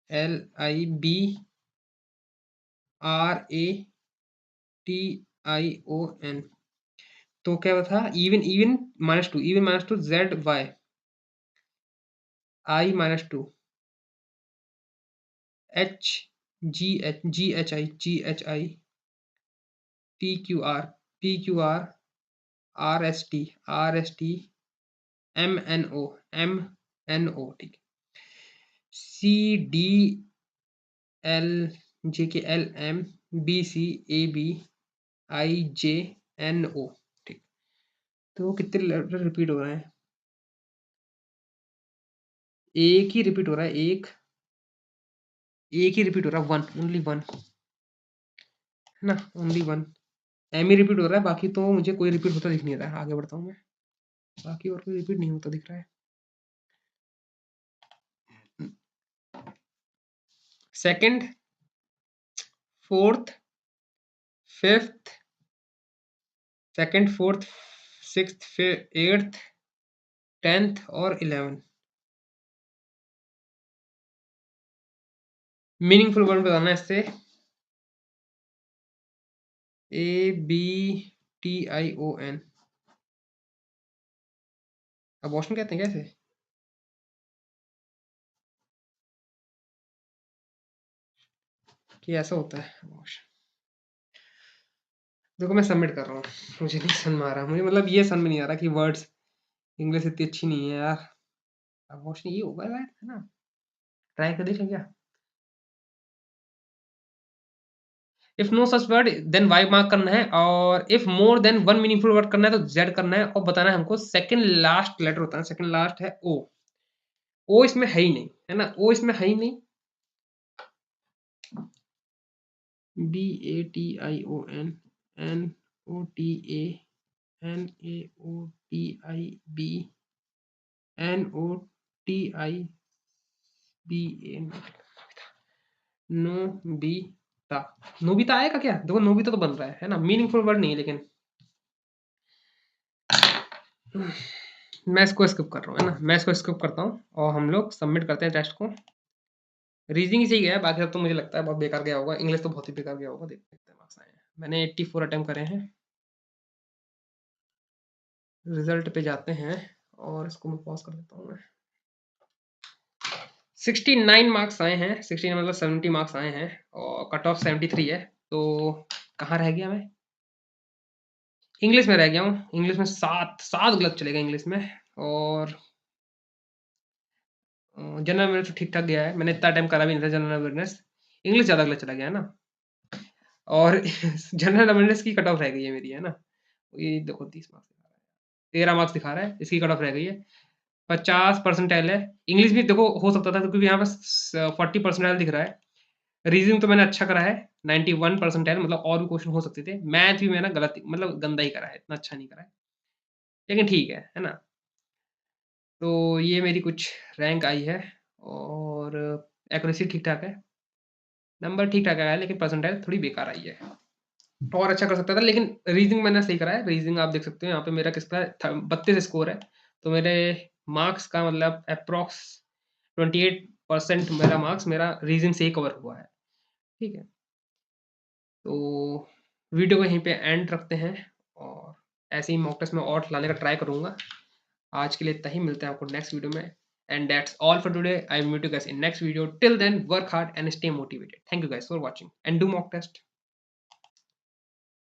[SPEAKER 1] CALIBRATION। तो क्या था? Even even -2, even -2 ZY, I -2 GHI PQR RST MNO, ठीक है, CDLJKLM BCABIJNO, ठीक। तो कितने लेटर रिपीट हो रहे हैं? एक ही रिपीट हो रहा है, एक ही रिपीट हो रहा है, 1, ओनली 1 है ना, ओनली 1 एम ही रिपीट हो रहा है। बाकी तो मुझे कोई रिपीट होता दिख नहीं रहा है। आगे बढ़ता हूँ मैं, बाकी और कोई रिपीट नहीं होता दिख रहा है। Second, fourth, fifth, second fourth sixth, eighth, 10th और 11। मीनिंगफुल वर्ड बताना है इससे, ABTION। अबॉर्शन कहते हैं कैसे? कि ऐसा होता है अबॉर्शन। देखो मैं सबमिट कर रहा हूँ, मुझे नहीं समझ में आ रहा, मुझे मतलब ये समझ में नहीं आ रहा कि वर्ड्स इंग्लिश इतनी अच्छी नहीं है यार। अबॉर्शन ये होगा शायद, है ना? ट्राई कर देखें क्या? If no such word then Y mark करना है, और if more than one meaningful word करना है तो जेड करना है, और बताना है हमको सेकंड लास्ट लेटर होता है, सेकंड लास्ट है ओ। ओ इसमें है ही नहीं, है ना, ओ इसमें है ही नहीं। BATION Nobita. नोबिता आएगा क्या? देखो नोबिता तो बन रहा है ना, मीनिंगफुल वर्ड नहीं है लेकिन। मैं इसको स्किप कर रहा हूँ, है ना, मैं इसको स्किप करता हूँ, और हम लोग सबमिट करते हैं टेस्ट को। रीजनिंग ही सही गया है, बाकी सब तो मुझे लगता है बहुत बेकार गया होगा। इंग्लिश तो बहुत ही बेकार गया होगा। देखते हैं मार्क्स आए हैं, मैंने 84 अटेम्प्ट करे हैं। रिजल्ट पे जाते हैं, और इसको मैं पॉज कर देता हूँ मैं। 69 मार्क्स आए हैं, 69 मतलब 70 मार्क्स आए हैं, और कट ऑफ 73 है। तो कहाँ रह गया मैं? इंग्लिश में रह गया हूँ। इंग्लिश में 7 गलत चलेगा इंग्लिश में, और जनरल अवेयरनेस तो ठीक ठाक गया है। मैंने इतना टाइम करा भी नहीं था जनरल अवेयरनेस। इंग्लिश ज़्यादा गलत चला गया है ना। और जनरल अवेयरनेस की कट ऑफ रह गई है मेरी, है ना? ये देखो 30 मार्क्स दिखा रहा है, 13 मार्क्स दिखा रहा है, इसकी कट ऑफ रह गई है। 50 परसेंटाइल है। इंग्लिश भी देखो हो सकता था क्योंकि यहाँ पे 40 परसेंटाइल दिख रहा है। रीजनिंग तो मैंने अच्छा करा है, 91 परसेंटाइल, मतलब और भी क्वेश्चन हो सकते थे। मैथ भी मैंने गलत मतलब गंदा ही करा है, इतना अच्छा नहीं करा है। लेकिन ठीक है ना? तो ये मेरी कुछ रैंक आई है और एक्यूरेसी ठीक-ठाक है। नंबर ठीक-ठाक आया है लेकिन परसेंटाइल थोड़ी बेकार आई है। और अच्छा कर सकता था लेकिन रीजनिंग मैंने सही करा है। रीजनिंग आप देख सकते हो यहाँ पे मेरा किसका है 32 स्कोर है। तो मेरे मार्क्स का मतलब एप्रॉक्स 28% मेरा मार्क्स मेरा रीजनिंग से ही कवर हुआ है। ठीक है? तो वीडियो को यहीं पे एंड रखते हैं और ऐसे ही मॉक टेस्ट में और लाने का ट्राई करूँगा। आज के लिए इतना ही, मिलते हैं आपको नेक्स्ट वीडियो में। And that's all for today. I will meet you guys in next video. Till then work hard and stay motivated. Thank you guys for watching and do mock test.